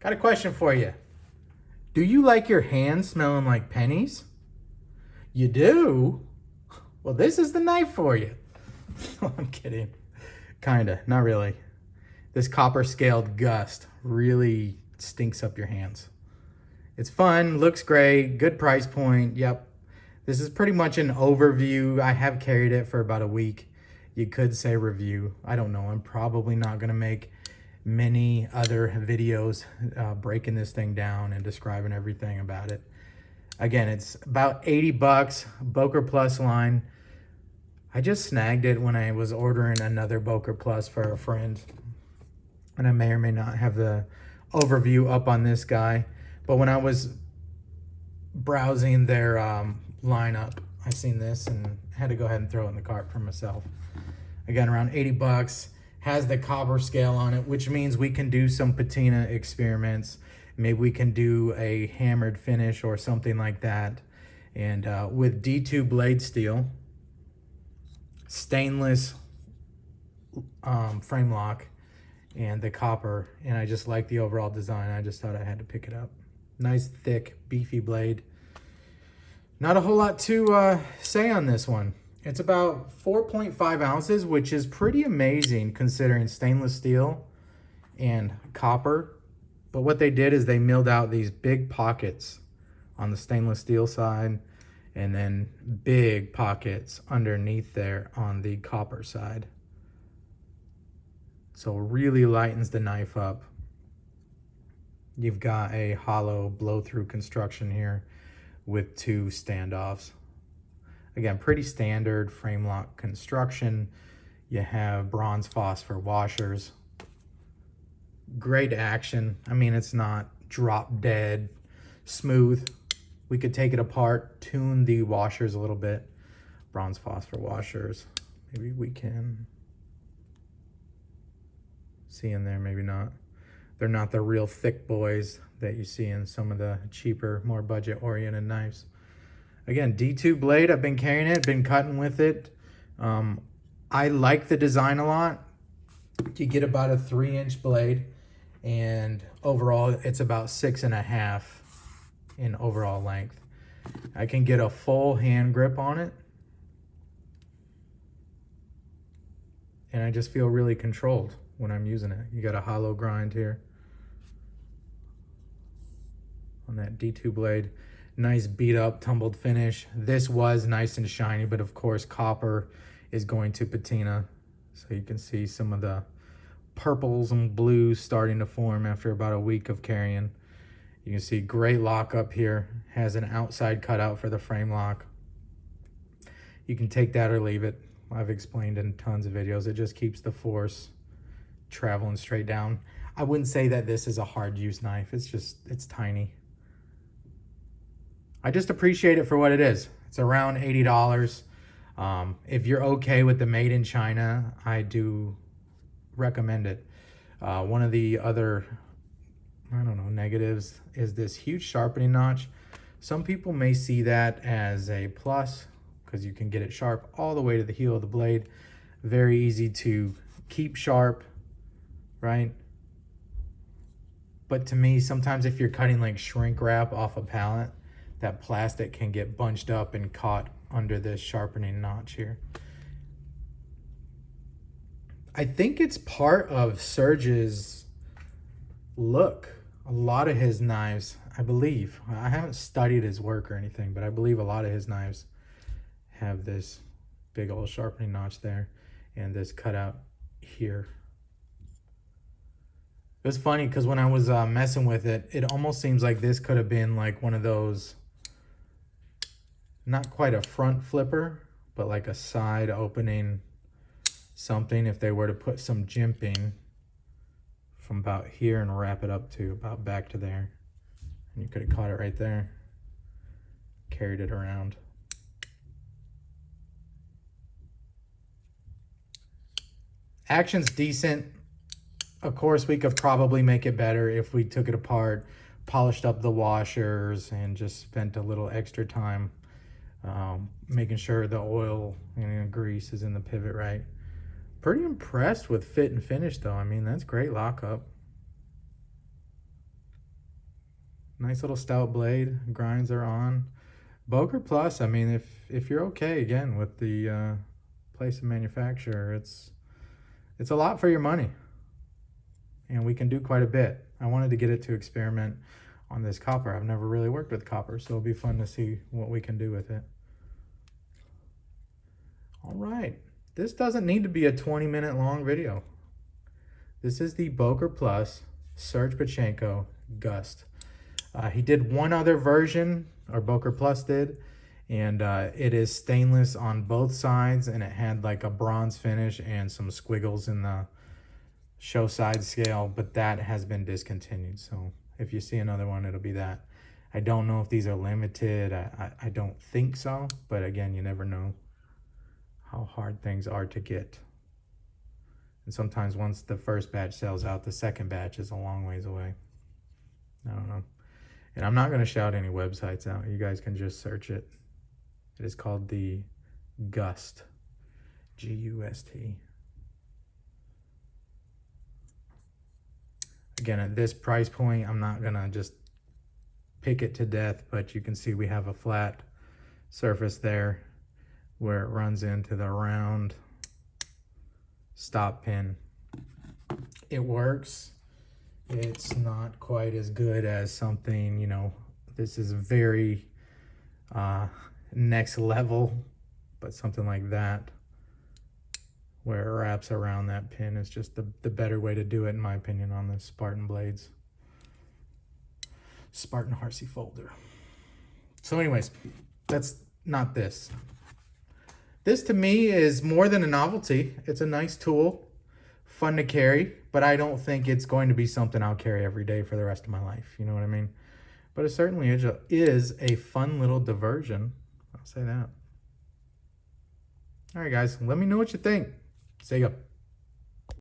Got a question for you. Do you like your hands smelling like pennies? You do? Well, this is the knife for you. I'm kidding. Kinda, not really. This copper scaled Gust really stinks up your hands. It's fun, looks great, good price point. Yep. This is pretty much an overview. I have carried it for about a week. You could say review. I don't know. I'm probably not going to make many other videos breaking this thing down and describing everything about it. Again, it's about 80 bucks, Boker Plus line. I just snagged it when I was ordering another Boker Plus for a friend. And I may or may not have the overview up on this guy. But when I was browsing their lineup, I seen this and had to go ahead and throw it in the cart for myself. Again, around 80 bucks. Has the copper scale on it, which means we can do some patina experiments. Maybe we can do a hammered finish or something like that. And with D2 blade steel, stainless frame lock, and the copper, and I just like the overall design. I just thought I had to pick it up. Nice, thick, beefy blade. Not a whole lot to say on this one. It's about 4.5 ounces, which is pretty amazing considering stainless steel and copper. But what they did is they milled out these big pockets on the stainless steel side and then big pockets underneath there on the copper side. So really lightens the knife up. You've got a hollow blow-through construction here with two standoffs. Again, pretty standard frame lock construction. You have bronze phosphor washers. Great action. I mean, it's not drop dead smooth. We could take it apart, tune the washers a little bit. Bronze phosphor washers. Maybe we can see in there, maybe not. They're not the real thick boys that you see in some of the cheaper, more budget-oriented knives. Again, D2 blade, I've been carrying it, been cutting with it. I like the design a lot. You get about a 3-inch blade, and overall it's about 6.5 in overall length. I can get a full hand grip on it, and I just feel really controlled when I'm using it. You got a hollow grind here on that D2 blade. Nice beat up, tumbled finish. This was nice and shiny, but of course copper is going to patina. So you can see some of the purples and blues starting to form after about a week of carrying. You can see great lock up here. Has an outside cutout for the frame lock. You can take that or leave it. I've explained in tons of videos. It just keeps the force traveling straight down. I wouldn't say that this is a hard use knife. It's tiny. I just appreciate it for what it is. It's around $80. If you're okay with the made in China, I do recommend it. One of the other, I don't know, negatives is this huge sharpening notch. Some people may see that as a plus because you can get it sharp all the way to the heel of the blade. Very easy to keep sharp, right? But to me, sometimes if you're cutting like shrink wrap off a pallet, that plastic can get bunched up and caught under this sharpening notch here. I think it's part of Serge's look. A lot of his knives, I believe, I haven't studied his work or anything, but I believe a lot of his knives have this big old sharpening notch there and this cutout here. It was funny because when I was messing with it, it almost seems like this could have been like one of those, not quite a front flipper, but like a side opening something if they were to put some jimping from about here and wrap it up to about back to there. And you could have caught it right there, carried it around. Action's decent. Of course, we could probably make it better if we took it apart, polished up the washers, and just spent a little extra time making sure the oil and grease is in the pivot right. Pretty impressed with fit and finish though. I mean, that's great lockup. Nice little stout blade. Grinds are on. Boker Plus, I mean, if you're okay, again, with the place of manufacture, it's a lot for your money. And we can do quite a bit. I wanted to get it to experiment on this copper. I've never really worked with copper, so it'll be fun to see what we can do with it. All right. This doesn't need to be a 20-minute long video. This is the Boker Plus Serge Panchenko Gust. He did one other version, or Boker Plus did, and it is stainless on both sides, and it had like a bronze finish and some squiggles in the show side scale, but that has been discontinued. So if you see another one, it'll be that. I don't know if these are limited. I don't think so, but again, you never know how hard things are to get. And sometimes once the first batch sells out, the second batch is a long ways away. I don't know. And I'm not going to shout any websites out. You guys can just search it. It is called the Gust. G-U-S-T. Again, at this price point, I'm not going to just pick it to death, but you can see we have a flat surface there where it runs into the round stop pin. It works. It's not quite as good as something, you know, this is very next level, but something like that where it wraps around that pin is just the better way to do it, in my opinion, on the Spartan blades. Spartan Harsey folder. So anyways, that's not this. This to me is more than a novelty. It's a nice tool, fun to carry, but I don't think it's going to be something I'll carry every day for the rest of my life. You know what I mean? But it certainly is a fun little diversion. I'll say that. All right, guys, let me know what you think. See ya.